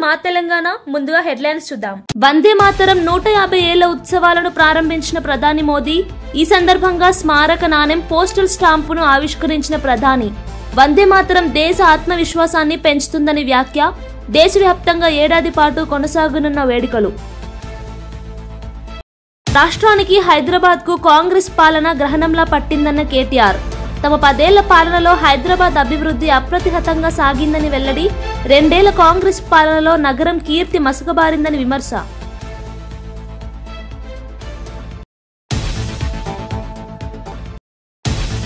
మా తెలంగాణ. ముందుగా హెడ్లైన్స్ చూద్దాం. వందే మాతరం 150 ఏళ్ల ఉత్సవాలను ప్రారంభించిన ప్రధాని మోదీ. ఈ సందర్భంగా స్మారక నాణెం, పోస్టల్ స్టాంపును ఆవిష్కరించిన ప్రధాని. వందే మాతరం దేశ ఆత్మవిశ్వాసాన్ని పెంచుతుందని వ్యాఖ్య. దేశవ్యాప్తంగా ఏడాది పాటు కొనసాగనున్న వేడుకలు. రాష్ట్రానికి, హైదరాబాద్ కు కాంగ్రెస్ పాలన గ్రహణంలా పట్టిందన్న కేటీఆర్. తమ 10 ఏళ్ల పాలనలో హైదరాబాద్ అభివృద్ధి అప్రతిహతంగా సాగిందని వెల్లడి. 2 ఏళ్ల కాంగ్రెస్ పాలనలో నగరం కీర్తి మసకబారిందని విమర్శ.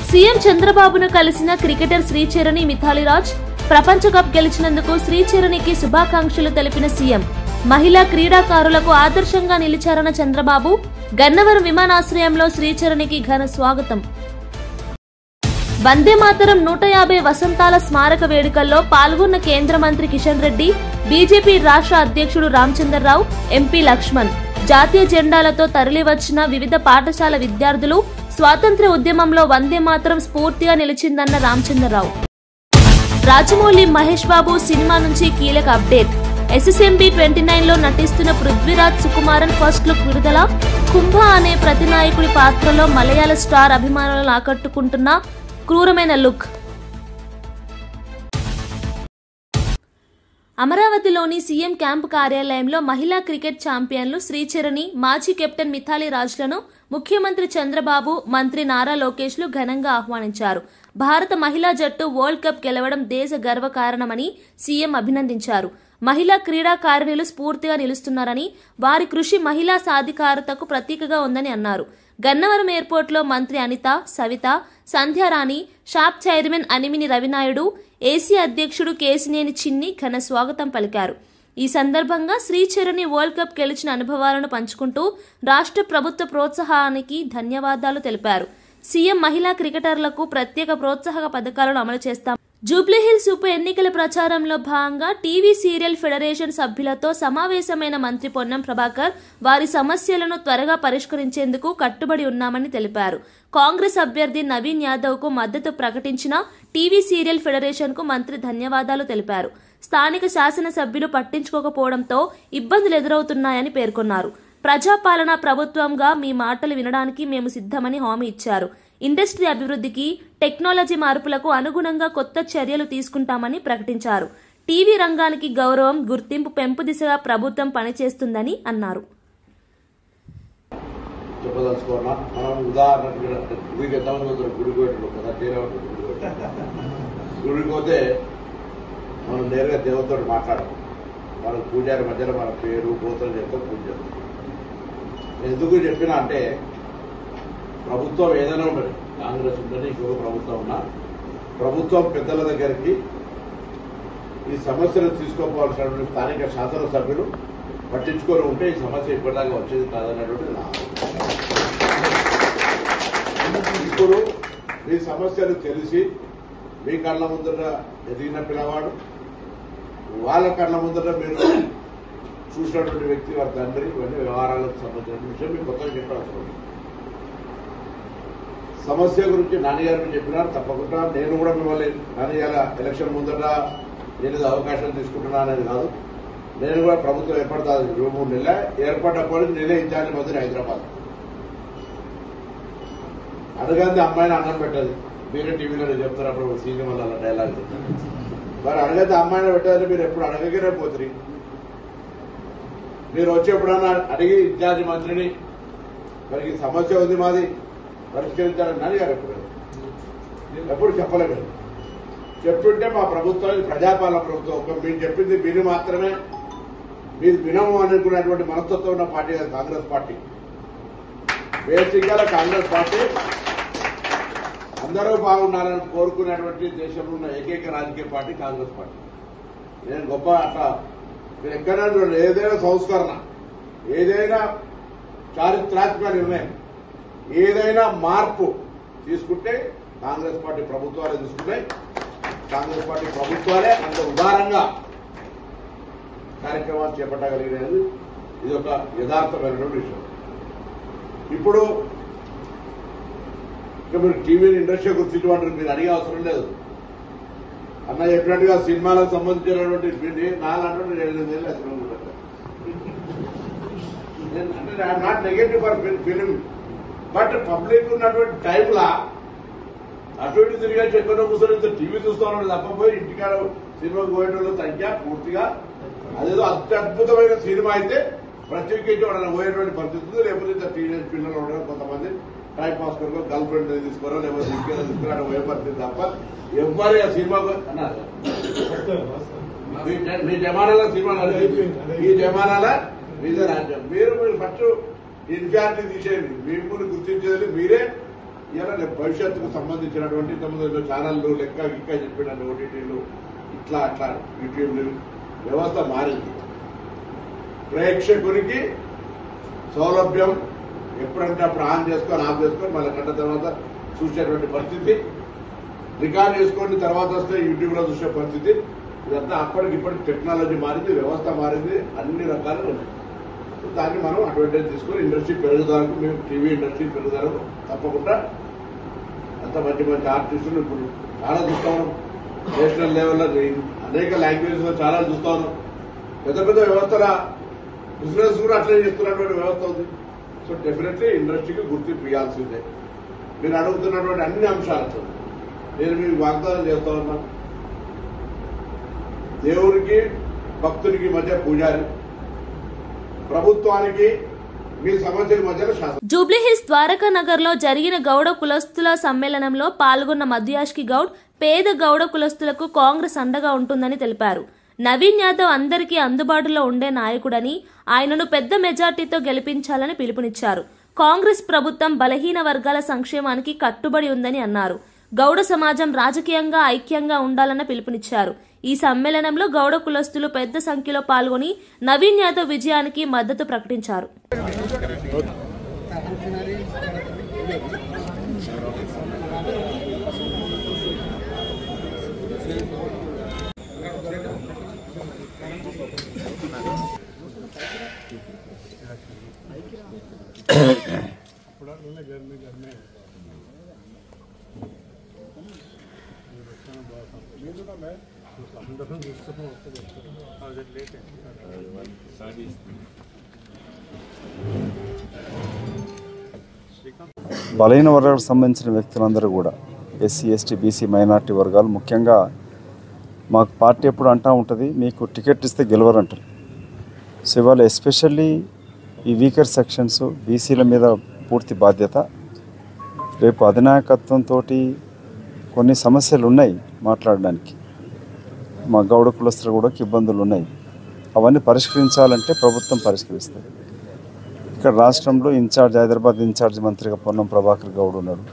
సీఎం చంద్రబాబును కలిసిన క్రికెటర్ శ్రీచరణి, మిథాలీ రాజ్. ప్రపంచ కప్ గెలిచినందుకు శ్రీచరణికి శుభాకాంక్షలు తెలిపిన సీఎం. మహిళా క్రీడాకారులకు ఆదర్శంగా నిలిచారన్న చంద్రబాబు. గన్నవరం విమానాశ్రయంలో శ్రీచరణికి ఘన స్వాగతం. వందే మాతరం 150 వసంతాల స్మారక వేడుకల్లో పాల్గొన్న కేంద్ర మంత్రి కిషన్ రెడ్డి, బీజేపీ రాష్ట్ర అధ్యక్షుడు రామచంద్రరావు, ఎంపీ లక్ష్మణ్. జాతీయ జెండాలతో తరలివచ్చిన వివిధ పాఠశాల విద్యార్థులు. స్వాతంత్ర్య ఉద్యమంలో వందే మాతరం స్ఫూర్తిగా నిలిచిందన్న రామచంద్రరావు. రాజమౌళి, మహేష్ బాబు సినిమా నుంచి కీలక అప్డేట్. SSMB 29లో నటిస్తున్న పృథ్వీరాజ్ సుకుమారన్ ఫస్ట్ లుక్ విడుదల. కుంభ అనే ప్రతినాయకుడి పాత్రలో మలయాళ స్టార్ అభిమానులను ఆకట్టుకుంటున్న క్రూరమైన లుక్. అమరావతిలోని సీఎం క్యాంపు కార్యాలయంలో మహిళా క్రికెట్ ఛాంపియన్లు శ్రీచరణి, మాజీ కెప్టెన్ మిథాలీ రాజ్లను ముఖ్యమంత్రి చంద్రబాబు, మంత్రి నారా లోకేష్లు ఘనంగా ఆహ్వానించారు. భారత మహిళా జట్టు వరల్డ్ కప్ గెలవడం దేశ గర్వకారణమని సీఎం అభినందించారు. మహిళా క్రీడాకారిణులు స్ఫూర్తిగా నిలుస్తున్నారని, వారి కృషి మహిళా సాధికారతకు ప్రతీకగా ఉందని అన్నారు. గన్నవరం ఎయిర్పోర్ట్లో మంత్రి Anitha, Savitha, Sandhyarani, shop chairman Animini Ravi Naidu, AC అధ్యక్షుడు కేసినేని చిన్ని ఘన స్వాగతం పలికారు. ఈ సందర్భంగా శ్రీచరణి వరల్డ్ కప్ గెలిచిన అనుభవాలను పంచుకుంటూ రాష్ట్ర ప్రభుత్వ ప్రోత్సాహానికి ధన్యవాదాలు తెలిపారు. సీఎం మహిళా క్రికెటర్లకు ప్రత్యేక ప్రోత్సాహక పథకాలను అమలు చేస్తాం. జూబ్లీహిల్స్ ఉప ఎన్నికల ప్రచారంలో భాగంగా టీవీ సీరియల్ ఫెడరేషన్ సభ్యులతో సమావేశమైన మంత్రి పొన్నం ప్రభాకర్ వారి సమస్యలను త్వరగా పరిష్కరించేందుకు కట్టుబడి ఉన్నామని తెలిపారు. కాంగ్రెస్ అభ్యర్థి నవీన్ యాదవ్ కు మద్దతు ప్రకటించిన టీవీ సీరియల్ ఫెడరేషన్ కు మంత్రి ధన్యవాదాలు తెలిపారు. స్థానిక శాసనసభ్యులు పట్టించుకోకపోవడంతో ఇబ్బందులు ఎదురవుతున్నాయని పేర్కొన్నారు. ప్రజాపాలన ప్రభుత్వంగా మీ మాటలు వినడానికి మేము సిద్ధమని హామీ ఇచ్చారు. ఇండస్ట్రీ అభివృద్ధికి, టెక్నాలజీ మార్పులకు అనుగుణంగా కొత్త చర్యలు తీసుకుంటామని ప్రకటించారు. టీవీ రంగానికి గౌరవం, గుర్తింపు పెంపు దిశగా ప్రభుత్వం పనిచేస్తుందని అన్నారు. మనం నేరుగా దేవతతో మాట్లాడము. వాళ్ళ పూజారి మధ్యలో మన పేరు, గోత్రం చెప్తే పూజ చేస్తాం. ఎందుకు చెప్పినా అంటే, ప్రభుత్వం ఏదైనా ఉండదు, కాంగ్రెస్ ఉండదు, ఇంకొక ప్రభుత్వం ఉన్నా, ప్రభుత్వం పెద్దల దగ్గరికి ఈ సమస్యను తీసుకోవాల్సినటువంటి స్థానిక శాసనసభ్యులు పట్టించుకొని ఉంటే ఈ సమస్య ఇప్పటిదాకా వచ్చేది కాదనేటువంటి నా ఇప్పుడు ఈ సమస్యలు తెలిసి మీ కళ్ళ ముందర ఎదిగిన పిల్లవాడు, వాళ్ళ కళ్ళ ముందర మీరు చూసినటువంటి వ్యక్తి, వారి తండ్రి, ఇవన్నీ వ్యవహారాలకు సంబంధించిన విషయం మీకు కొత్తగా చెప్పాల్సి ఉంది. సమస్య గురించి నాన్నగారు చెప్పినారు. తప్పకుండా నేను కూడా మిమ్మల్ని నాన్నగారు ఎలక్షన్ ముందర నేను అవకాశం తీసుకుంటున్నా అనేది కాదు. నేను కూడా ప్రభుత్వం ఏర్పడతా 3 నెలల ఏర్పడ్డప్పటికి నేనే ఇన్ఛార్జి మంత్రి హైదరాబాద్. అడగంది అమ్మాయిని అన్నం పెట్టదు. మీరే టీవీలో చెప్తారు అప్పుడు సీనియర్ వల్ల డైలాగ్. మరి అడగద్దు అమ్మాయిని పెట్టాలని మీరు ఎప్పుడు అడగగానే పోతుంది. మీరు వచ్చి ఎప్పుడన్నా అడిగి ఇన్ఛార్జి మంత్రిని మరి సమస్య ఉంది మాది పరిష్కరించాలని అడిగారు. ఎప్పుడు చెప్పలేదు. చెప్తుంటే మా ప్రభుత్వం ప్రజాపాలన ప్రభుత్వం, ఒక మీరు చెప్పింది విని మాత్రమే మీరు వినము అనుకున్నటువంటి మనస్తత్వం ఉన్న పార్టీ కాదు కాంగ్రెస్ పార్టీ. బేసిక్ గా కాంగ్రెస్ పార్టీ అందరూ బాగుండాలని కోరుకునేటువంటి దేశంలో ఉన్న ఏకైక రాజకీయ పార్టీ కాంగ్రెస్ పార్టీ. నేను గొప్ప అట్లా మీరు ఎక్కడైనా చూడండి, ఏదైనా సంస్కరణ, ఏదైనా చారిత్రాత్మక నిర్ణయం, ఏదైనా మార్పు తీసుకుంటే కాంగ్రెస్ పార్టీ ప్రభుత్వాలే తీసుకుంటాయి. కాంగ్రెస్ పార్టీ ప్రభుత్వాలే అంత ఉదారంగా కార్యక్రమాలు చేపట్టగలిగినది. ఇది ఒక యథార్థమైనటువంటి విషయం. ఇప్పుడు ఇక మీరు టీవీ ఇండస్ట్రీ గురించి మీరు అడిగే అవసరం లేదు. అన్న చెప్పినట్టుగా సినిమాలకు సంబంధించినటువంటి నాలుగు 8 ఏళ్ళు అసలు అంటే I'm not negative for film, but public ఉన్నటువంటి టైంలా అటు ఇటు తిరిగా ఎక్కడో కూర్చొని టీవీ చూస్తూ ఉన్నాడు తప్ప పోయి ఇంటికాడ సినిమాకి పోయేటోళ్ళు సంఖ్య పూర్తిగా అదేదో అత్యద్భుతమైన సినిమా అయితే ప్రత్యేకించి వాళ్ళని పోయేటువంటి పరిస్థితులు, లేకపోతే టీనేజ్ పిల్లలు ఉండడం కొంతమంది టైం పాస్ కొరకు గర్ల్ ఫ్రెండ్ తీసుకోవడం, లేకపోతే ఇంకేదో తీసుకురా పోయే పరిస్థితి తప్ప ఎవరి ఆ సినిమాకు అన్నారు మీ జమానాల సినిమా ఈ జమానాల మీదే రాజ్యం. మీరు ఫస్ట్ ఇన్ఛార్జి తీసేయండి, మీరు గుర్తించేది మీరే. ఇలా భవిష్యత్తుకు సంబంధించినటువంటి 9 ఛానళ్లు లెక్క ఇంకా చెప్పిన ఓటీటీలు ఇట్లా అట్లా యూట్యూబ్లు వ్యవస్థ మారింది. ప్రేక్షకునికి సౌలభ్యం ఎప్పుడంటే అప్పుడు ఆన్ చేసుకొని ఆఫ్ చేసుకొని మళ్ళీ గంట తర్వాత చూసేటువంటి పరిస్థితి, రికార్డ్ చేసుకొని తర్వాత వస్తే యూట్యూబ్ లో చూసే పరిస్థితి. ఇదంతా అప్పటికిప్పటికి టెక్నాలజీ మారింది, వ్యవస్థ మారింది, అన్ని రకాలుగా ఉంది. దాన్ని మనం అడ్వాంటేజ్ తీసుకొని ఇండస్ట్రీ పెరుగుదలకు, మేము టీవీ ఇండస్ట్రీ పెరుగుదలకు తప్పకుండా అంత మంచి మంచి ఆర్టిస్టులు ఇప్పుడు చాలా చూస్తా ఉన్నాం. నేషనల్ లెవెల్లో అనేక లాంగ్వేజెస్ లో చాలా చూస్తా ఉన్నాం. పెద్ద పెద్ద వ్యవస్థల బిజినెస్ కూడా అట్లే చేస్తున్నటువంటి వ్యవస్థ ఉంది. సో డెఫినెట్లీ ఇండస్ట్రీకి గుర్తింపు ఇవ్వాల్సిందే. మీరు అడుగుతున్నటువంటి అన్ని అంశాలతో నేను మీకు వాగ్దానం చేస్తా ఉన్నా. దేవుడికి భక్తునికి మధ్య పూజారి, ప్రభుత్వానికి మీ సమస్యల మధ్యలో శాసనం. జూబ్లీహిల్స్ ద్వారకా నగర్ లో జరిగిన గౌడ కులస్తుల సమ్మేళనంలో పాల్గొన్న మధ్యాష్కి గౌడ్ పేద గౌడ కులస్తులకు కాంగ్రెస్ అండగా ఉంటుందని తెలిపారు. నవీన్ యాదవ్ అందరికీ అందుబాటులో ఉండే నాయకుడని, ఆయనను పెద్ద మెజార్టీతో గెలిపించాలని పిలుపునిచ్చారు. కాంగ్రెస్ ప్రభుత్వం బలహీన వర్గాల సంక్షేమానికి కట్టుబడి ఉందని అన్నారు. గౌడ సమాజం రాజకీయంగా ఐక్యంగా ఉండాలన్న పిలుపునిచ్చారు. ఈ సమ్మేళనంలో గౌడ కులస్తులు పెద్ద సంఖ్యలో పాల్గొని నవీన్ యాదవ్ విజయానికి మద్దతు ప్రకటించారు. బలహీన వర్గాలకు సంబంధించిన వ్యక్తులందరూ కూడా ఎస్సీ, ఎస్టీ, బీసీ, మైనార్టీ వర్గాలు ముఖ్యంగా మాకు పార్టీ ఎప్పుడు అంటూ ఉంటుంది, మీకు టికెట్ ఇస్తే గెలవరంటారు. సో ఇవాళ ఎస్పెషల్లీ ఈ వీకర్ సెక్షన్స్ బీసీల మీద పూర్తి బాధ్యత. రేపు అధినాయకత్వంతో కొన్ని సమస్యలు ఉన్నాయి మాట్లాడడానికి. మా గౌడ కులస్తులు కూడా ఇబ్బందులు ఉన్నాయి. అవన్నీ పరిష్కరించాలంటే ప్రభుత్వం పరిష్కరిస్తుంది. ఇక్కడ రాష్ట్రంలో ఇన్ఛార్జ్, హైదరాబాద్ ఇన్ఛార్జ్ మంత్రిగా పొన్నం ప్రభాకర్ గౌడ్ ఉన్నాడు,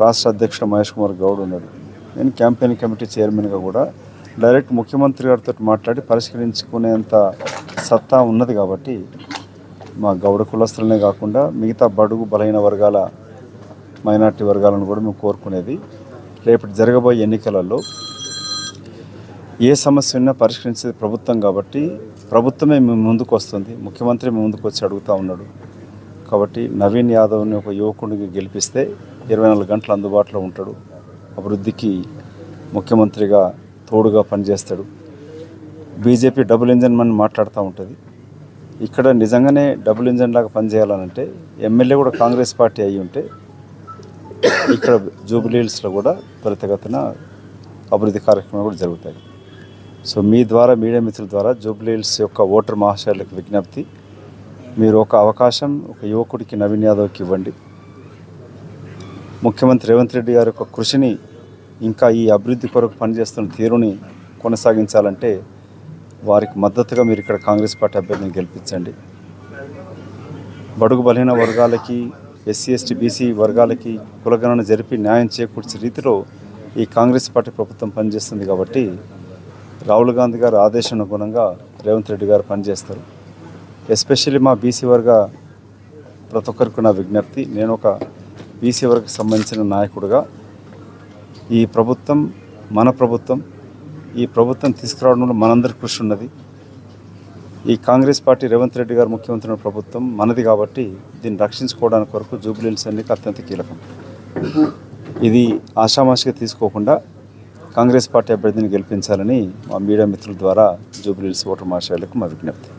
రాష్ట్ర అధ్యక్షుడు మహేష్ కుమార్ గౌడ్ ఉన్నాడు. నేను క్యాంపెయిన్ కమిటీ చైర్మన్గా కూడా డైరెక్ట్ ముఖ్యమంత్రి గారితో మాట్లాడి పరిష్కరించుకునేంత సత్తా ఉన్నది. కాబట్టి మా గౌడ కులస్తులనే కాకుండా మిగతా బడుగు బలహీన వర్గాల, మైనార్టీ వర్గాలను కూడా మేము కోరుకునేది, రేపటి జరగబోయే ఎన్నికలలో ఏ సమస్య ఉన్నా పరిష్కరించేది ప్రభుత్వం. కాబట్టి ప్రభుత్వమే మేము ముందుకు వస్తుంది, ముఖ్యమంత్రి మేము ముందుకు వచ్చి అడుగుతూ ఉన్నాడు. కాబట్టి నవీన్ యాదవ్ని ఒక యువకుడికి గెలిపిస్తే 24 గంటలు అందుబాటులో ఉంటాడు, అభివృద్ధికి ముఖ్యమంత్రిగా తోడుగా పనిచేస్తాడు. బీజేపీ డబుల్ ఇంజన్ అని మాట్లాడుతూ ఉంటుంది. ఇక్కడ నిజంగానే డబుల్ ఇంజన్ లాగా పనిచేయాలనంటే ఎమ్మెల్యే కూడా కాంగ్రెస్ పార్టీ అయ్యి ఉంటే ఇక్కడ జూబ్లీహిల్స్లో కూడా త్వరితగతిన అభివృద్ధి కార్యక్రమాలు కూడా జరుగుతాయి. సో మీ ద్వారా, మీడియా మిత్రుల ద్వారా జూబ్లీహిల్స్ యొక్క ఓటర్ మహాశయులకు విజ్ఞప్తి, మీరు ఒక అవకాశం ఒక యువకుడికి నవీన్ యాదవ్కి ఇవ్వండి. ముఖ్యమంత్రి రేవంత్ రెడ్డి గారి యొక్క కృషిని, ఇంకా ఈ అభివృద్ధి కొరకు పనిచేస్తున్న తీరుని కొనసాగించాలంటే వారికి మద్దతుగా మీరు ఇక్కడ కాంగ్రెస్ పార్టీ అభ్యర్థిని గెలిపించండి. బడుగు బలహీన వర్గాలకి, ఎస్సీ, ఎస్టీ, బీసీ వర్గాలకి కులగణన జరిపి న్యాయం చేకూర్చే రీతిలో ఈ కాంగ్రెస్ పార్టీ ప్రభుత్వం పనిచేస్తుంది. కాబట్టి రాహుల్ గాంధీ గారి ఆదేశానుగుణంగా రేవంత్ రెడ్డి గారు పనిచేస్తారు. ఎస్పెషల్లీ మా బీసీ వర్గ ప్రతి ఒక్కరికి నా విజ్ఞప్తి, నేను ఒక బీసీ వర్గకు సంబంధించిన నాయకుడిగా ఈ ప్రభుత్వం మన ప్రభుత్వం, ఈ ప్రభుత్వం తీసుకురావడంలో మనందరి కృషి ఉన్నది. ఈ కాంగ్రెస్ పార్టీ రేవంత్ రెడ్డి గారు ముఖ్యమంత్రి ప్రభుత్వం మనది. కాబట్టి దీన్ని రక్షించుకోవడానికి కొరకు జూబ్లీహిల్స్ ఎన్నిక అత్యంత కీలకం. ఇది ఆషామాషిగా తీసుకోకుండా కాంగ్రెస్ పార్టీ అభ్యర్థిని గెలిపించాలని మా మీడియా మిత్రుల ద్వారా జూబ్లీహిల్స్ ఓటర్ మహాశయులకు మా విజ్ఞప్తి.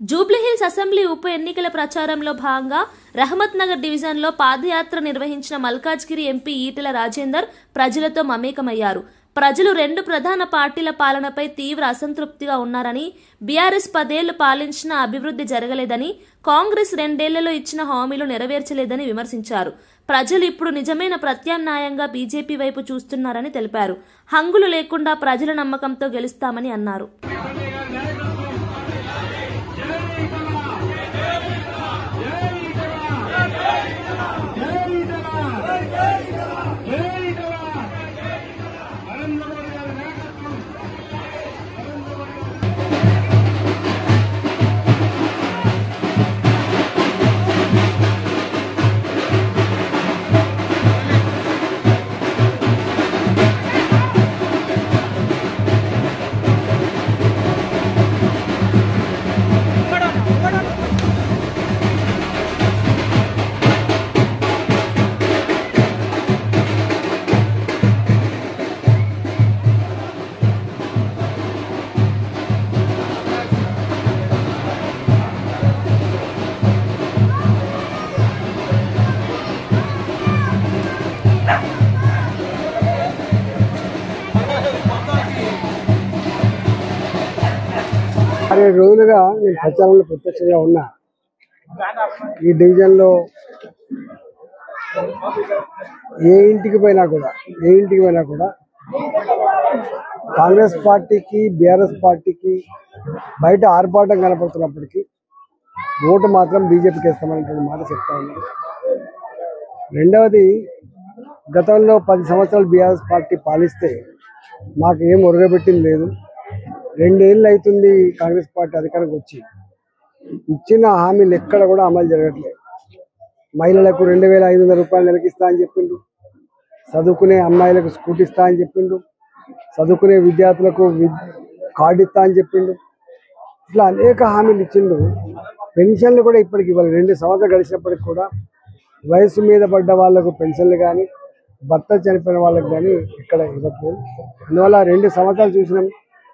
జూబ్లీహిల్స్ అసెంబ్లీ ఉప ఎన్నికల ప్రచారంలో భాగంగా రహమత్ నగర్ డివిజన్లో పాదయాత్ర నిర్వహించిన మల్కాజ్గిరి ఎంపీ ఈటెల రాజేందర్ ప్రజలతో మమేకమయ్యారు. ప్రజలు 2 ప్రధాన పార్టీల పాలనపై తీవ్ర అసంతృప్తిగా ఉన్నారని, బీఆర్ఎస్ 10 ఏళ్లు పాలించినా అభివృద్ధి జరగలేదని, కాంగ్రెస్ 2 ఏళ్లలో ఇచ్చిన హామీలు నెరవేర్చలేదని విమర్శించారు. ప్రజలు ఇప్పుడు నిజమైన ప్రత్యామ్నాయంగా బీజేపీ వైపు చూస్తున్నారని తెలిపారు. హంగులు లేకుండా ప్రజల నమ్మకంతో గెలుస్తామని అన్నారు. ఆరేడు రోజులుగా నేను ప్రచారంలో ప్రత్యక్షంగా ఉన్నా. ఈ డివిజన్లో ఏ ఇంటికి పోయినా కూడా కాంగ్రెస్ పార్టీకి బీఆర్ఎస్ పార్టీకి బయట ఆర్భాటం కనపడుతున్నప్పటికీ ఓటు మాత్రం బీజేపీకి వేస్తామనేటువంటి మాట చెప్తా ఉన్నారు. రెండవది, గతంలో 10 సంవత్సరాలు బీఆర్ఎస్ పార్టీ పాలిస్తే మాకు ఏం ఒరగబెట్టింది లేదు. 2 ఏళ్ళు అవుతుంది కాంగ్రెస్ పార్టీ అధికారంకి వచ్చి. ఇచ్చిన హామీలు ఎక్కడ కూడా అమలు జరగట్లేదు. మహిళలకు 2500 రూపాయలు నెలకి ఇస్తా అని చెప్పిండు, చదువుకునే అమ్మాయిలకు స్కూటీ ఇస్తా అని చెప్పిండు, చదువుకునే విద్యార్థులకు కార్డు ఇస్తా అని చెప్పిండు. ఇట్లా అనేక హామీలు ఇచ్చిండు. పెన్షన్లు కూడా ఇప్పటికి ఇవ్వాలి. 2 సంవత్సరాలు గడిచినప్పటికి కూడా వయసు మీద పడ్డ వాళ్ళకు పెన్షన్లు కానీ, భర్త చనిపోయిన వాళ్ళకి కానీ ఇక్కడ ఇవ్వట్లేదు. అందువల్ల 2 సంవత్సరాలు చూసినాం.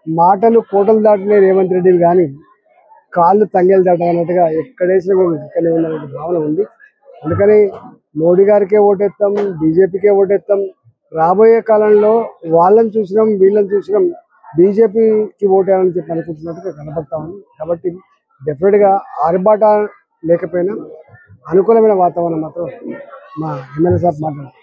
మాటలు కోటలు దాటినే రేవంత్ రెడ్డి కానీ కాళ్ళు తంగేలు దాటన్నట్టుగా ఎక్కడేసినా కూడా ఇక్కడనే ఉన్నటువంటి భావన ఉంది. అందుకని మోడీ గారికే ఓటేస్తాం, బీజేపీకే ఓటేస్తాం. రాబోయే కాలంలో వాళ్ళని చూసినాం, వీళ్ళని చూసినాం, బీజేపీకి ఓటేయాలని చెప్పి అనుకుంటున్నట్టుగా కనపడతా ఉంది. కాబట్టి డెఫినెట్గా ఆర్భాట లేకపోయినా అనుకూలమైన వాతావరణం మాత్రం మా ఎమ్మెల్యే సాబ్ మాట్లాడారు.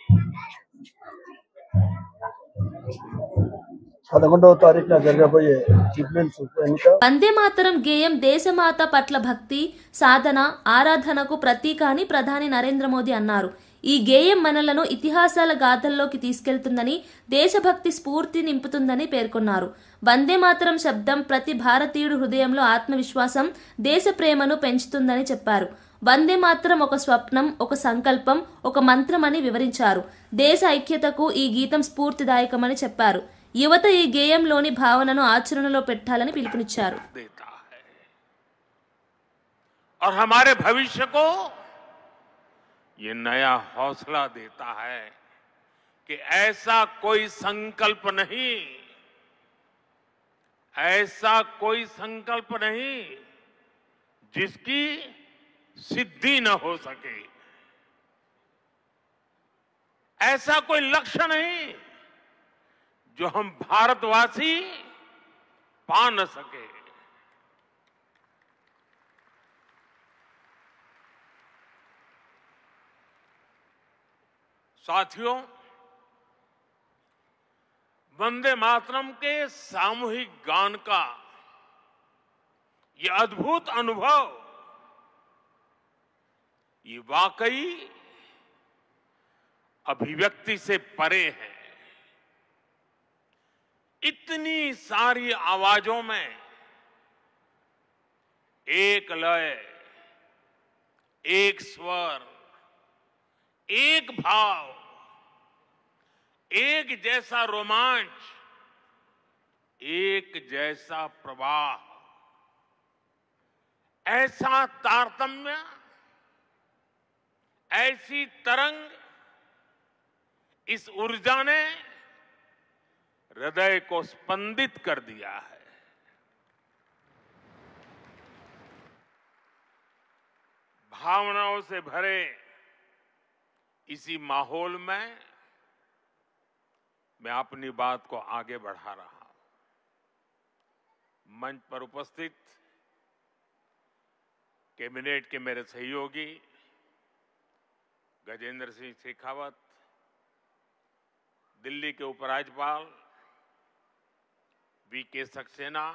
11వ తారీఖున జరగబోయే జూబ్లీహిల్స్ ఎన్నిక వందే మాతరం గేయం దేశమాత పట్ల భక్తి, సాధన, ఆరాధనకు ప్రతీక అని ప్రధాని నరేంద్ర మోదీ అన్నారు. ఈ గేయం మనలను ఇతిహాసాల గాథల్లోకి తీసుకెళ్తుందని, దేశభక్తి స్ఫూర్తి నింపుతుందని పేర్కొన్నారు. వందే మాతరం శబ్దం ప్రతి భారతీయుడు హృదయంలో ఆత్మవిశ్వాసం, దేశ ప్రేమను పెంచుతుందని చెప్పారు. వందే మాతరం ఒక స్వప్నం, ఒక సంకల్పం, ఒక మంత్రం అని వివరించారు. దేశ ఐక్యతకు ఈ గీతం స్ఫూర్తిదాయకమని చెప్పారు. యువత ఈ గేయంలోని భావనను ఆచరణలో పెట్టాలని పిలుపునిచ్చారు. और हमारे भविष्य को ये नया हौसला देता है कि ऐसा कोई संकल्प नहीं जिसकी सिद्धि न हो सके, ऐसा कोई लक्ष्य नहीं जो हम भारतवासी पा न सके। साथियों, वंदे मातरम के सामूहिक गान का ये अद्भुत अनुभव, ये वाकई अभिव्यक्ति से परे है। इतनी सारी आवाजों में एक लय, एक स्वर, एक भाव, एक जैसा रोमांच, एक जैसा प्रवाह, ऐसा तारतम्य, ऐसी तरंग, इस ऊर्जा ने हृदय को स्पंदित कर दिया है। भावनाओं से भरे इसी माहौल में मैं अपनी बात को आगे बढ़ा रहा हूं। मंच पर उपस्थित कैबिनेट के मेरे सहयोगी गजेंद्र सिंह शेखावत, दिल्ली के उपराज्यपाल वीके सक्सेना,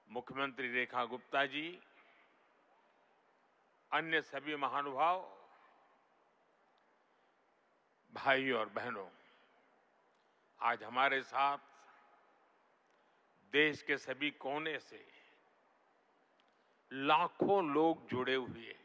मुख्यमंत्री रेखा गुप्ता जी, अन्य सभी महानुभाव, भाई और बहनों, आज हमारे साथ देश के सभी कोने से लाखों लोग जुड़े हुए हैं।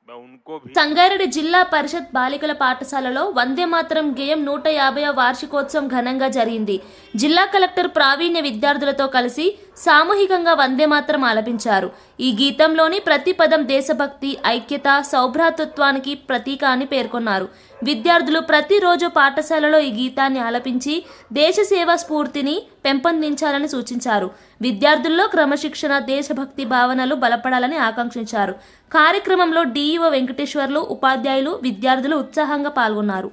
मैं उनको भी సంగారెడ్డి జిల్లా పరిషత్ బాలికల పాఠశాలలో వందే మాతరం గేయం 150వ వార్షికోత్సవం ఘనంగా జరిగింది. జిల్లా కలెక్టర్ ప్రావీణ్య విద్యార్థులతో కలిసి సామూహికంగా వందే మాతరం ఆలపించారు. ఈ గీతంలోని ప్రతి పదం దేశభక్తి, ఐక్యత, సౌభ్రాతృత్వానికి ప్రతీక అని పేర్కొన్నారు. విద్యార్థులు ప్రతిరోజు పాఠశాలలో ఈ గీతాన్ని ఆలపించి దేశ సేవా స్ఫూర్తిని పెంపొందించాలని సూచించారు. విద్యార్థుల్లో క్రమశిక్షణ, దేశభక్తి భావనలు బలపడాలని ఆకాంక్షించారు. కార్యక్రమంలో డిఈఓ వెంకటేశ్వర్లు, ఉపాధ్యాయులు, విద్యార్థులు ఉత్సాహంగా పాల్గొన్నారు.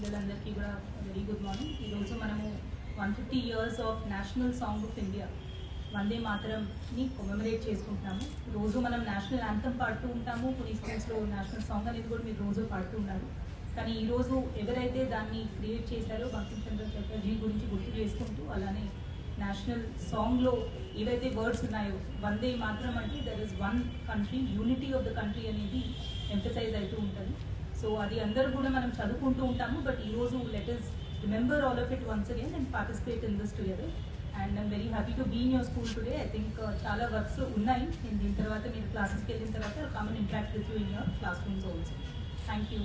పిల్లలందరికీ కూడా వెరీ గుడ్ మార్నింగ్. ఈరోజు మనము 150 years of national song of India Vande మాతరంని కొమెమరేట్ చేసుకుంటున్నాము. రోజు మనం నేషనల్ యాంథమ్ పాడుతూ ఉంటాము, కొన్ని స్కూల్స్లో నేషనల్ సాంగ్ అనేది కూడా మీరు రోజు పాడుతూ ఉన్నారు. కానీ ఈరోజు ఎవరైతే దాన్ని క్రియేట్ చేశారో బంకిం చంద్ర చటర్జీ గురించి గుర్తు చేసుకుంటూ, అలానే నేషనల్ సాంగ్లో ఏవైతే వర్డ్స్ ఉన్నాయో వందే మాతరం అంటే there is one country, unity of the country అనేది ఎంఫసైజ్ అవుతూ ఉంటుంది. సో అది అందరూ కూడా మనం చదువుకుంటూ ఉంటాము. బట్ ఈరోజు let us remember all of it once again and participate in this together. And I'm very happy to be in your school today. I think చాలా వర్క్స్ ఉన్నాయి. నేను దీని తర్వాత మీరు క్లాసెస్కి వెళ్ళిన తర్వాత come and interact with you in your classrooms also. Thank you.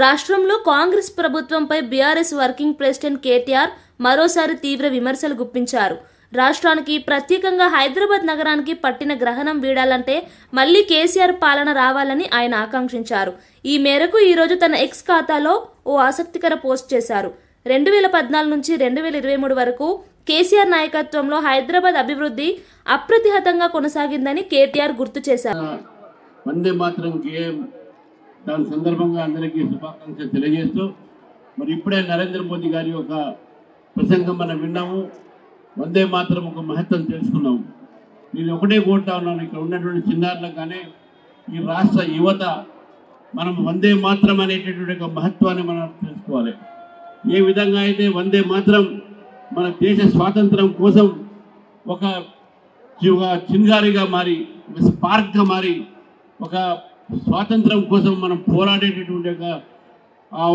రాష్ట్రంలో కాంగ్రెస్ ప్రభుత్వంపై బీఆర్ఎస్ వర్కింగ్ ప్రెసిడెంట్ కేటీఆర్ మరోసారి తీవ్ర విమర్శలు గుప్పించారు. రాష్ట్రానికి, ప్రత్యేకంగా హైదరాబాద్ నగరానికి పట్టిన గ్రహణం వీడాలంటే మళ్లీ కేసీఆర్ పాలన రావాలని ఆయన ఆకాంక్షించారు. ఈ మేరకు ఈరోజు తన ఎక్స్ ఖాతాలో ఓ ఆసక్తికర పోస్ట్ చేశారు. 2014 నుంచి 2023 వరకు కేసీఆర్ నాయకత్వంలో హైదరాబాద్ అభివృద్ధి అప్రతిహతంగా కొనసాగిందని కేటీఆర్ గుర్తు చేశారు. వందే మాతరం గేయం దాని సందర్భంగా అందరికీ శుభాకాంక్షలు తెలియజేస్తూ, మరి ఇప్పుడే నరేంద్ర మోదీ గారి ఒక ప్రసంగం మనం విన్నాము. వందే మాతరం ఒక మహత్వం తెలుసుకున్నాము. నేను ఒకటే కోరుతా ఉన్నాను, ఇక్కడ ఉన్నటువంటి చిన్నారులకు కానీ ఈ రాష్ట్ర యువత మనం వందే మాతరం అనేటటువంటి ఒక మహత్వాన్ని మనం తెలుసుకోవాలి. ఏ విధంగా అయితే వందే మాతరం మన దేశ స్వాతంత్రం కోసం ఒక చింగారిగా మారి, ఒక స్పార్క్గా మారి, ఒక స్వాతంత్రం కోసం మనం పోరాడేటటువంటి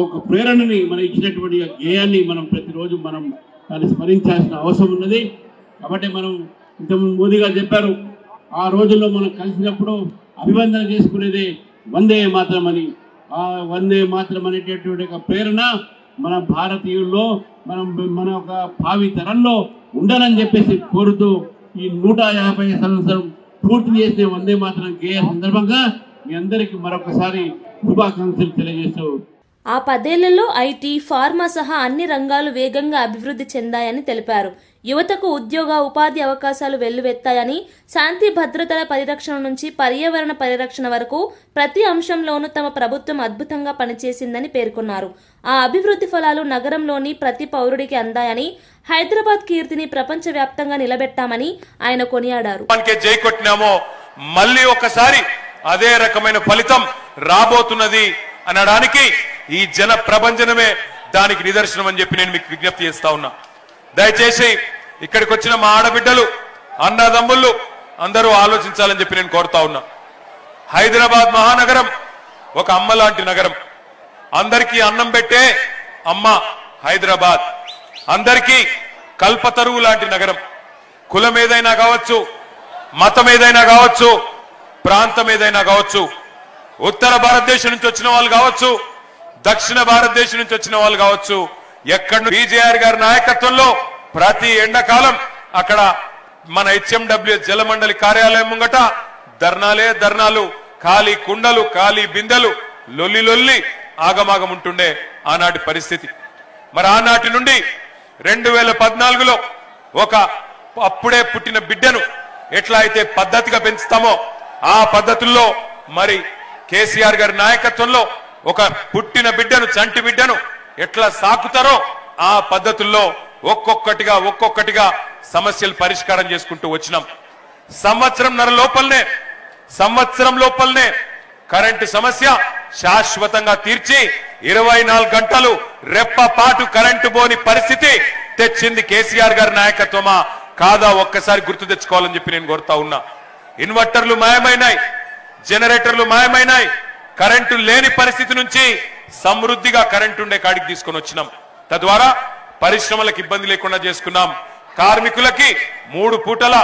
ఒక ప్రేరణని మనం ఇచ్చినటువంటి గేయాన్ని మనం ప్రతిరోజు మనం దాన్ని స్మరించాల్సిన అవసరం ఉన్నది. కాబట్టి మనం ఇంతకుముందు మోదీ గారు చెప్పారు, ఆ రోజుల్లో మనం కలిసినప్పుడు అభివందన చేసుకునేదే వందే మాతరం అని. ఆ వందే మాతరం అనేటటువంటి ఒక ప్రేరణ మన భారతీయుల్లో, మన ఒక భావి తరంలో ఉండాలని చెప్పేసి కోరుతూ ఈ 150 సంవత్సరం పూర్తి చేసిన వందే మాత్రం గేయ సందర్భంగా మీ అందరికీ మరొకసారి శుభాకాంక్షలు తెలియజేస్తూ ఆ 10 ఏళ్లలో ఐటీ, ఫార్మా సహా అన్ని రంగాలు వేగంగా అభివృద్ధి చెందాయని తెలిపారు. యువతకు ఉద్యోగ, ఉపాధి అవకాశాలు వెల్లువెత్తాయని, శాంతి భద్రతల పరిరక్షణ నుంచి పర్యావరణ పరిరక్షణ వరకు ప్రతి అంశంలోనూ తమ ప్రభుత్వం అద్భుతంగా పనిచేసిందని పేర్కొన్నారు. ఆ అభివృద్ధి ఫలాలు నగరంలోని ప్రతి పౌరుడికి అందాయని, హైదరాబాద్ కీర్తిని ప్రపంచవ్యాప్తంగా నిలబెట్టామని ఆయన కొనియాడారు. జై కొట్టినామో మళ్ళీ ఒకసారి అదే రకమైన ఫలితం రాబోతున్నది అనడానికి ఈ జన ప్రభంజనమే దానికి నిదర్శనం అని చెప్పి నేను మీకు విజ్ఞప్తి చేస్తా ఉన్నా. దయచేసి ఇక్కడికి వచ్చిన మా ఆడబిడ్డలు, అన్నదమ్ముళ్ళు అందరూ ఆలోచించాలని చెప్పి నేను కోరుతా ఉన్నా. హైదరాబాద్ మహానగరం ఒక అమ్మ లాంటి నగరం. అందరికీ అన్నం పెట్టే అమ్మ హైదరాబాద్. అందరికీ కల్పతరువు లాంటి నగరం. కులం ఏదైనా కావచ్చు, మతం ఏదైనా కావచ్చు, ప్రాంతం ఏదైనా కావచ్చు, ఉత్తర భారతదేశం నుంచి వచ్చిన వాళ్ళు కావచ్చు, దక్షిణ భారతదేశం నుంచి వచ్చిన వాళ్ళు కావచ్చు, ఎక్కడ బీజేఆర్ గారి నాయకత్వంలో ప్రతి ఎండాకాలం అక్కడ మన హెచ్ఎండబ్ల్యూ జలమండలి కార్యాలయం ముంగట ధర్నాలు, ఖాళీ కుండలు, ఖాళీ బిందెలు, లొల్లి ఆగమాగం ఉంటుండే ఆనాటి పరిస్థితి. మరి ఆనాటి నుండి 2014లో ఒక అప్పుడే పుట్టిన బిడ్డను ఎట్లా అయితే పద్ధతిగా పెంచుతామో ఆ పద్ధతుల్లో మరి కేసీఆర్ గారి నాయకత్వంలో ఒక పుట్టిన బిడ్డను, చంటి బిడ్డను ఎట్లా సాకుతారో ఆ పద్ధతుల్లో ఒక్కొక్కటిగా సమస్యలు పరిష్కారం చేసుకుంటూ వచ్చినాం. సంవత్సరం లోపలనే కరెంటు సమస్య శాశ్వతంగా తీర్చి 24 గంటలు రెప్పపాటు కరెంటు పోని పరిస్థితి తెచ్చింది కేసీఆర్ గారి నాయకత్వమా కాదా ఒక్కసారి గుర్తు తెచ్చుకోవాలని చెప్పి నేను కోరుతా ఉన్నా. ఇన్వర్టర్లు మాయమైనాయి, జనరేటర్లు మాయమైనాయి. కరెంటు లేని పరిస్థితి నుంచి సమృద్ధిగా కరెంటు ఉండే కాడికి తీసుకొని వచ్చినాం. తద్వారా పరిశ్రమలకు ఇబ్బంది లేకుండా చేసుకున్నాం. కార్మికులకి 3 పూటల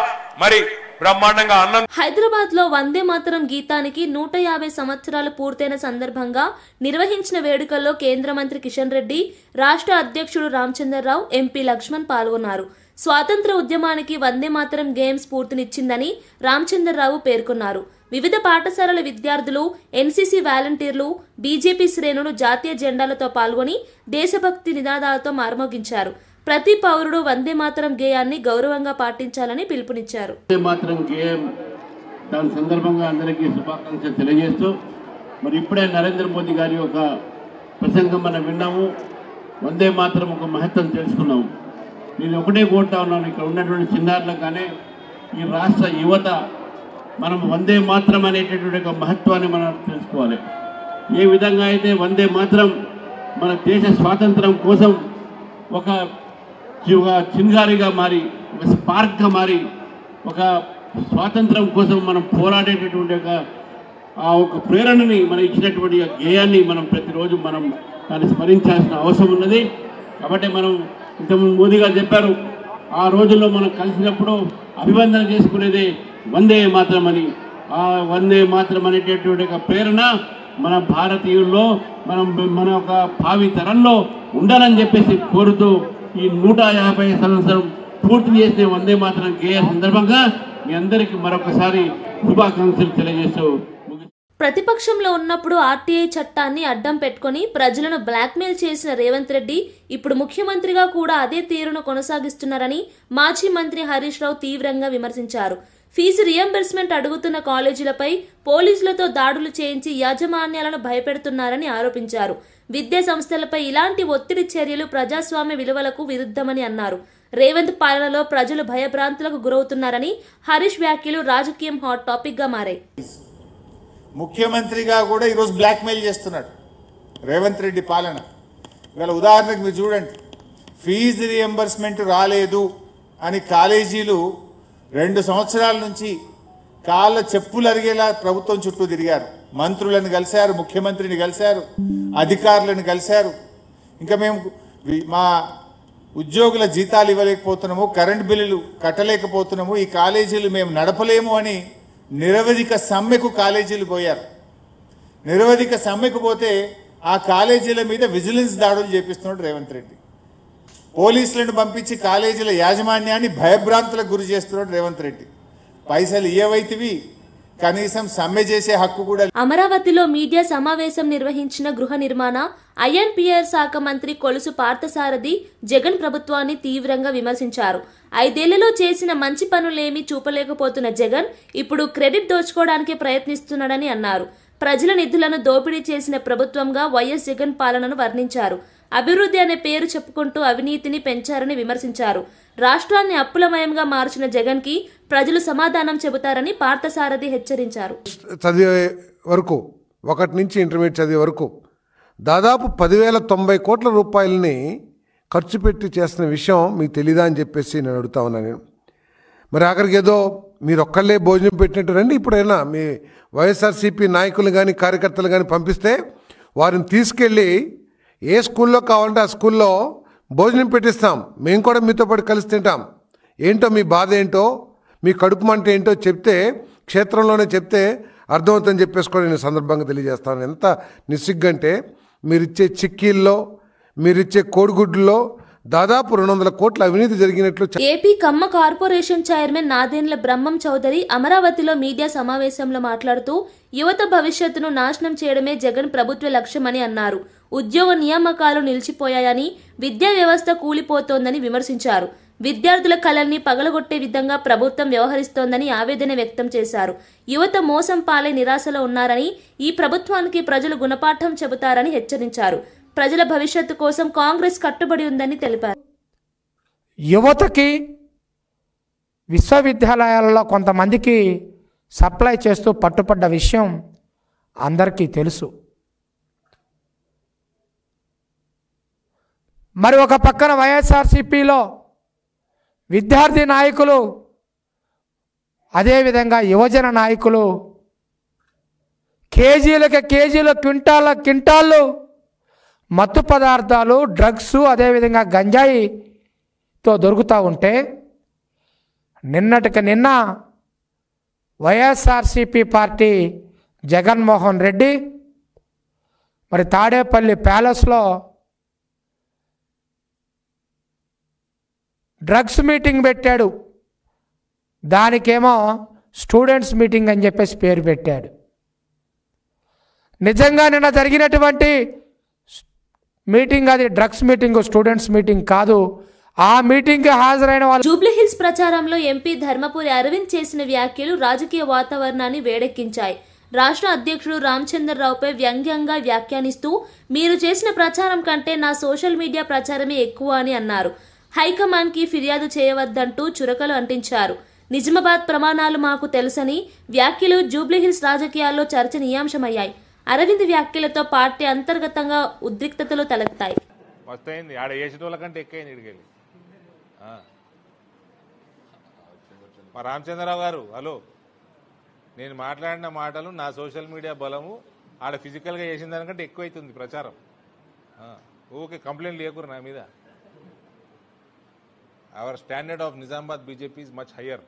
మరి బ్రహ్మాండంగా అన్నం. హైదరాబాద్ లో వందే మాతరం గీతానికి 150 సంవత్సరాలు పూర్తయిన సందర్భంగా నిర్వహించిన వేడుకల్లో కేంద్ర మంత్రి కిషన్ రెడ్డి, రాష్ట్ర అధ్యక్షుడు రామచంద్రరావు, ఎంపీ లక్ష్మణ్ పాల్గొన్నారు. స్వాతంత్ర ఉద్యమానికి వందే మాతరం గేమ్ స్ఫూర్తినిచ్చిందని రామచంద్రరావు పేర్కొన్నారు. వివిధ పాఠశాలల విద్యార్థులు, ఎన్సీసీ వాలంటీర్లు, బీజేపీ శ్రేణులు జాతీయ జెండాలతో పాల్గొని దేశభక్తి నినాదాలతో మార్మోగించారు. ప్రతి పౌరుడు వందే మాతరం గేయాన్ని గౌరవంగా పాటించాలని పిలుపునిచ్చారు. వందే మాతరం గేయం దాని సందర్భంగా అందరికీ శుభాకాంక్షలు తెలియజేస్తూ మరి ఇప్పుడే నరేంద్ర మోదీ గారి ఒక ప్రసంగం మనం విన్నాము. వందే మాతరం ఒక మహత్వం తెలుసుకున్నాము. నేను ఒకటే కోరుతా ఉన్నాను, ఇక్కడ ఉన్నటువంటి చిన్నారులకు కానీ ఈ రాష్ట్ర యువత మనం వందే మాత్రం అనేటటువంటి ఒక మహత్వాన్ని మనం తెలుసుకోవాలి. ఏ విధంగా అయితే వందే మాత్రం మన దేశ స్వాతంత్రం కోసం ఒక చింగారిగా మారి, ఒక స్పార్క్గా మారి, ఒక స్వాతంత్రం కోసం మనం పోరాడేటటువంటి ఒక ప్రేరణని మనం ఇచ్చినటువంటి గేయాన్ని మనం ప్రతిరోజు మనం దాన్ని స్మరించాల్సిన అవసరం ఉన్నది. కాబట్టి మనం ఇంతకుముందు మోదీ గారు చెప్పారు, ఆ రోజుల్లో మనం కలిసినప్పుడు అభివందన చేసుకునేదే వందే మాతరం అని. ఆ వందే మాతరం అనేటటువంటి ఒక ప్రేరణ మన భారతీయుల్లో మన ఒక భావి తరంలో ఉండాలని చెప్పేసి కోరుతూ ఈ 150 సంవత్సరం పూర్తి చేసిన వందే మాతరం గేయ సందర్భంగా మీ అందరికీ మరొకసారి శుభాకాంక్షలు తెలియజేస్తూ ప్రతిపక్షంలో ఉన్నప్పుడు ఆర్టీఐ చట్టాన్ని అడ్డం పెట్టుకుని ప్రజలను బ్లాక్మెయిల్ చేసిన రేవంత్ రెడ్డి ఇప్పుడు ముఖ్యమంత్రిగా కూడా అదే తీరును కొనసాగిస్తున్నారని మాజీ మంత్రి హరీష్ రావు తీవ్రంగా విమర్శించారు. ఫీజు రియంబర్స్మెంట్ అడుగుతున్న కాలేజీలపై పోలీసులతో దాడులు చేయించి యాజమాన్యాలను భయపెడుతున్నారని ఆరోపించారు. విద్యా సంస్థలపై ఇలాంటి ఒత్తిడి చర్యలు ప్రజాస్వామ్య విలువలకు విరుద్ధమని అన్నారు. రేవంత్ పాలనలో ప్రజలు భయభ్రాంతులకు గురవుతున్నారని హరీష్ వ్యాఖ్యలు రాజకీయం హాట్ టాపిక్ గా మారాయి. ముఖ్యమంత్రిగా కూడా ఈరోజు బ్లాక్మెయిల్ చేస్తున్నాడు రేవంత్ రెడ్డి పాలన. ఇవాళ ఉదాహరణకు మీరు చూడండి, ఫీజు రియంబర్స్మెంట్ రాలేదు అని కాలేజీలు 2 సంవత్సరాల నుంచి కాళ్ళ చెప్పులు అరిగేలా ప్రభుత్వం చుట్టూ తిరిగారు. మంత్రులను కలిశారు, ముఖ్యమంత్రిని కలిశారు, అధికారులను కలిశారు. ఇంకా మేము మా ఉద్యోగుల జీతాలు ఇవ్వలేకపోతున్నాము, కరెంట్ బిల్లులు కట్టలేకపోతున్నాము, ఈ కాలేజీలు మేము నడపలేము అని నిరవధిక సమ్మెకు కాలేజీలు పోయారు. నిరవధిక సమ్మెకు పోతే ఆ కాలేజీల మీద విజిలెన్స్ దాడులు చేపిస్తున్నాడు రేవంత్ రెడ్డి. పోలీసులను పంపించి కాలేజీల యాజమాన్యాన్ని భయభ్రాంతులకు గురి చేస్తున్నాడు రేవంత్ రెడ్డి. పైసలు ఇయ్యవైతివి, కనీసం సమ్మె చేసే హక్కు కూడా. అమరావతిలో మీడియా సమావేశం నిర్వహించిన గృహ నిర్మాణ ఐఎన్పిఆర్ శాఖ మంత్రి కొలుసు పార్థసారథి జగన్ ప్రభుత్వాన్ని తీవ్రంగా విమర్శించారు. 5 ఏళ్లలో చేసిన మంచి పనులేమీ చూపలేకపోతున్న జగన్ ఇప్పుడు క్రెడిట్ దోచుకోవడానికి ప్రయత్నిస్తున్నాడని అన్నారు. ప్రజల నిధులను దోపిడీ చేసిన ప్రభుత్వంగా వైఎస్ జగన్ పాలనను వర్ణించారు. అభివృద్ధి అనే పేరు చెప్పుకుంటూ అవినీతిని పెంచారని విమర్శించారు. రాష్ట్రాన్ని అప్పులమయంగా మార్చిన జగన్ కి ప్రజలు సమాధానం చెబుతారని పార్థసారథి హెచ్చరించారు. చదివే వరకు 1 నుంచి ఇంటర్మీడియట్ చదివే వరకు దాదాపు 10,090 కోట్ల రూపాయలని ఖర్చు పెట్టి చేస్తున్న విషయం మీకు తెలీదా అని చెప్పేసి నేను అడుగుతా ఉన్నాను. నేను మరి ఆఖరికి ఏదో మీరు ఒక్కళ్ళే భోజనం పెట్టినట్టు రండి, ఇప్పుడైనా మీ వైఎస్ఆర్సీపీ నాయకులు కానీ కార్యకర్తలు కానీ పంపిస్తే వారిని తీసుకెళ్ళి ఏ స్కూల్లో కావాలంటే ఆ స్కూల్లో భోజనం పెట్టిస్తాం, మేము కూడా మీతో పాటు కలిసి తింటాం. ఏంటో మీ బాధ ఏంటో, మీ కడుపు మంట ఏంటో చెప్తే క్షేత్రంలోనే చెప్తే అర్థమవుతుందని చెప్పేసి కూడా నేను సందర్భంగా తెలియజేస్తాను. ఎంత నిస్సిగ్గంటే మీరిచ్చే చిక్కీల్లో, మీరిచ్చే కోడిగుడ్లలో దాదాపు 200 కోట్ల అవినీతి జరిగినట్లు. ఏపీ కమ్మ కార్పొరేషన్ చైర్మన్ నాదెండ్ల బ్రహ్మం చౌదరి అమరావతిలో మీడియా సమావేశంలో మాట్లాడుతూ యువత భవిష్యత్తును నాశనం చేయడమే జగన్ ప్రభుత్వ లక్ష్యమని అన్నారు. ఉద్యోగ నియామకాలు నిలిచిపోయాయని, విద్యా వ్యవస్థ కూలిపోతోందని విమర్శించారు. విద్యార్థుల కళల్ని పగలగొట్టే విధంగా ప్రభుత్వం వ్యవహరిస్తోందని ఆవేదన వ్యక్తం చేశారు. యువత మోసం పాలై నిరాశలో ఉన్నారని, ఈ ప్రభుత్వానికి ప్రజలు గుణపాఠం చెబుతారని హెచ్చరించారు. ప్రజల భవిష్యత్తు కోసం కాంగ్రెస్ కట్టుబడి ఉందని తెలిపారు. యువతకి విశ్వవిద్యాలయాలలో కొంతమందికి సప్లై చేస్తూ పట్టుపడ్డ విషయం అందరికీ తెలుసు. మరి ఒక పక్కన వైఎస్ఆర్సీపీలో విద్యార్థి నాయకులు, అదేవిధంగా యువజన నాయకులు కేజీలకి కేజీలు, క్వింటాళ్ళు మత్తు పదార్థాలు, డ్రగ్స్, అదేవిధంగా గంజాయితో దొరుకుతూ ఉంటే నిన్నటికి నిన్న వైఎస్ఆర్సీపీ పార్టీ జగన్మోహన్ రెడ్డి మరి తాడేపల్లి ప్యాలెస్లో డ్రగ్స్ మీటింగ్ పెట్టాడు. దానికేమో స్టూడెంట్స్ మీటింగ్ అని చెప్పేసి పేరు పెట్టాడు. నిజంగా నిన్న జరిగినటువంటి మీటింగ్ అది డ్రగ్స్ మీటింగ్, స్టూడెంట్స్ మీటింగ్ కాదు. ఆ మీటింగ్ కి హాజరైన వాళ్ళు. జూబ్లీహిల్స్ ప్రచారంలో ఎంపీ ధర్మపురి అరవింద్ చేసిన వ్యాఖ్యలు రాజకీయ వాతావరణాన్ని వేడెక్కించాయి. రాష్ట్ర అధ్యక్షుడు రామచంద్రరావుపై వ్యంగ్యంగా వ్యాఖ్యానిస్తూ మీరు చేసిన ప్రచారం కంటే నా సోషల్ మీడియా ప్రచారమే ఎక్కువ అని అన్నారు. హైకమాండ్ కి ఫిర్యాదు చేయవద్దంటూ చురకలు అంటించారు. నిజామాబాద్ ప్రమాణాలు మాకు తెలుసని వ్యాఖ్యలు జూబ్లీహిల్స్ రాజకీయాల్లో చర్చనీయాంశమయ్యాయి. అరవింద్ వ్యాఖ్యలతో పార్టీ అంతర్గతంగా ఉద్రిక్తతలు తలెత్తాయి. మా రామచంద్రరావు గారు, హలో, నేను మాట్లాడిన మాటలు నా సోషల్ మీడియా బలము ఆడ ఫిజికల్గా చేసిన దానికంటే ఎక్కువైతుంది ప్రచారం. ఓకే, కంప్లైంట్ లేకురు నా మీద. Our standard of Nizamabad BJP is much higher.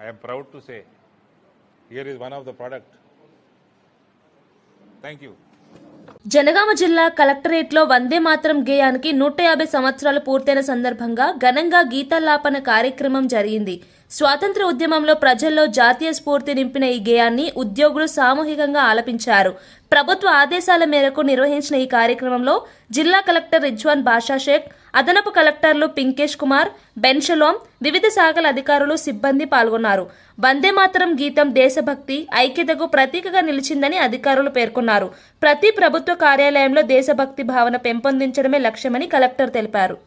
I'm proud to say here is one of the product. Thank you. Janagama జిల్లా కలెక్టరేట్లో వందే మాతరం గేయానికి 150 సంవత్సరాలు పూర్తయిన సందర్భంగా ఘనంగా గీతాలాపన కార్యక్రమం జరిగింది. స్వాతంత్ర ఉద్యమంలో ప్రజల్లో జాతీయ స్ఫూర్తి నింపిన ఈ గేయాన్ని ఉద్యోగులు సామూహికంగా ఆలపించారు. ప్రభుత్వ ఆదేశాల మేరకు నిర్వహించిన ఈ కార్యక్రమంలో జిల్లా కలెక్టర్ రిజ్వాన్ బాషా షేక్, అదనపు కలెక్టర్లు పింకేష్ కుమార్, బెన్షలోం, వివిధ శాఖల అధికారులు, సిబ్బంది పాల్గొన్నారు. వందే మాతరం గీతం దేశభక్తి, ఐక్యతకు ప్రతీకగా నిలిచిందని అధికారులు పేర్కొన్నారు. ప్రతి ప్రభుత్వ కార్యాలయంలో దేశభక్తి భావన పెంపొందించడమే లక్ష్యమని కలెక్టర్ తెలిపారు.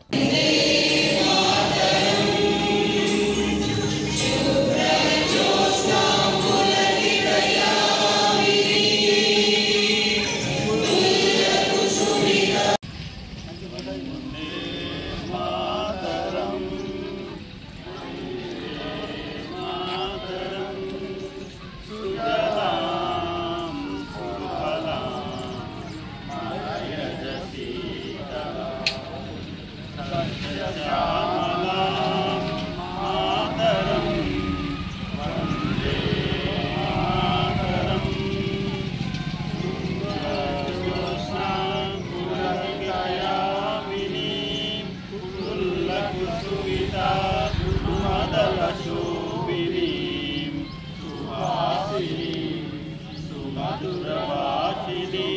సురవాసిని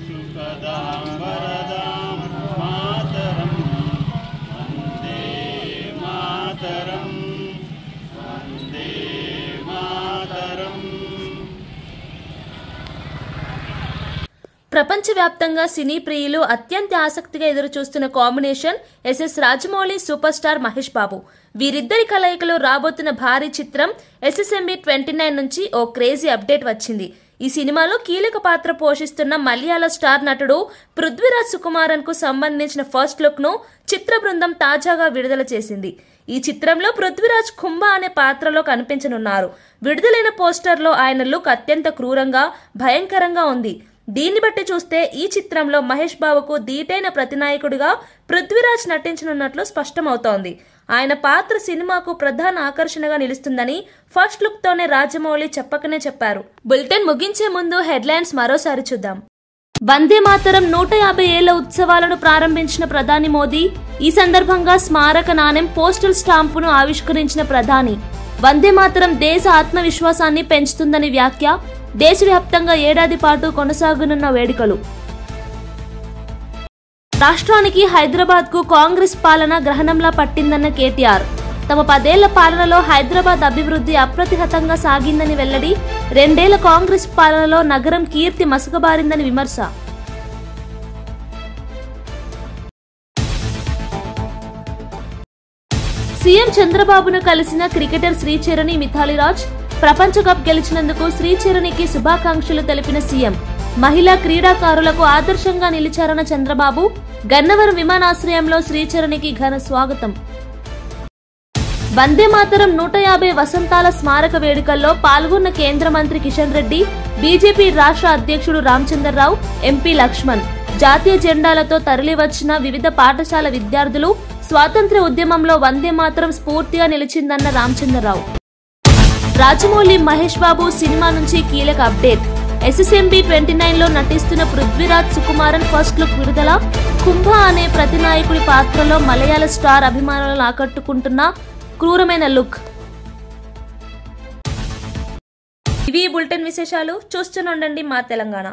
సుఖదాం వరదాం మాతరం వందే మాతరం వందే మాతరం. ప్రపంచవ్యాప్తంగా సినీ ప్రియులు అత్యంత ఆసక్తిగా ఎదురుచూస్తున్న combination SS Rajamouli super star Mahesh Babu. వీరిద్దరి కలయికలో రాబోతున్న భారీ చిత్రం SSMB 29 నుంచి ఓ క్రేజీ అప్డేట్ వచ్చింది. ఈ సినిమాలో కీలక పాత్ర పోషిస్తున్న మలయాళ స్టార్ నటుడు పృథ్వీరాజ్ సుకుమారన్ కు సంబంధించిన ఫస్ట్ లుక్ ను చిత్ర బృందం తాజాగా విడుదల చేసింది. ఈ చిత్రంలో పృథ్వీరాజ్ కుంభ అనే పాత్రలో కనిపించనున్నారు. విడుదలైన పోస్టర్లో ఆయన లుక్ అత్యంత క్రూరంగా భయంకరంగా ఉంది. దీన్ని బట్టి చూస్తే ఈ చిత్రంలో మహేష్ బాబుకు దీటైన ప్రతినాయకుడిగా పృథ్వీరాజ్ నటించనున్నట్లు స్పష్టమవుతోంది. ఆయన పాత్ర సినిమాకు ప్రధాన ఆకర్షణగా నిలుస్తుందని ఫస్ట్ లుక్ తోనే రాజమౌళి చెప్పకనే చెప్పారు. బులెటిన్ ముగించే ముందు హెడ్లైన్స్ మరోసారి చూద్దాం. వందే మాతరం 150 ఏళ్ల ఉత్సవాలను ప్రారంభించిన ప్రధాని మోదీ. ఈ సందర్భంగా స్మారక నాణెం పోస్టల్ స్టాంపును ఆవిష్కరించిన ప్రధాని. వందే మాతరం దేశ ఆత్మవిశ్వాసాన్ని పెంచుతుందని వ్యాఖ్య. దేశవ్యాప్తంగా ఏడాది పాటు కొనసాగనున్న వేడుకలు. రాష్ట్రానికి హైదరాబాద్ కు కాంగ్రెస్ పాలన గ్రహణంలా పట్టిందన్న కేటీఆర్. తమ 10 ఏళ్ల పాలనలో హైదరాబాద్ అభివృద్ధి అప్రతిహతంగా సాగిందని వెల్లడి. 2 ఏళ్ల కాంగ్రెస్ పాలనలో నగరం కీర్తి మసకబారిందని విమర్శ. సీఎం చంద్రబాబును కలిసిన క్రికెటర్ శ్రీచరణి, మిథాలీ రాజ్. ప్రపంచ కప్ గెలిచినందుకు శ్రీచరణికి శుభాకాంక్షలు తెలిపిన సీఎం. మహిళా క్రీడాకారులకు ఆదర్శంగా నిలిచారన్న చంద్రబాబు. గన్నవరం విమానాశ్రయంలో శ్రీచరణికి ఘన స్వాగతం. వందే మాతరం 150 వసంతాల స్మారక వేడుకల్లో పాల్గొన్న కేంద్ర మంత్రి కిషన్ రెడ్డి, బీజేపీ రాష్ట్ర అధ్యక్షుడు రామచంద్రరావు, ఎంపీ లక్ష్మణ్. జాతీయ జెండాలతో తరలివచ్చిన వివిధ పాఠశాల విద్యార్థులు. స్వాతంత్ర్య ఉద్యమంలో వందే మాతరం స్ఫూర్తిగా నిలిచిందన్న రామచంద్రరావు. రాజమౌళి మహేష్ బాబు సినిమా నుంచి కీలక అప్డేట్. SSMB 29లో నటిస్తున్న పృథ్వీరాజ్ సుకుమారన్ ఫస్ట్ లుక్ విడుదల. కుంభ అనే ప్రతినాయకుడి పాత్రలో మలయాళ స్టార్ అభిమానులను ఆకట్టుకుంటున్న క్రూరమైన లుక్. ఇవి బులెటిన్ విశేషాలు. చూస్తూనే ఉండండి మా తెలంగాణ.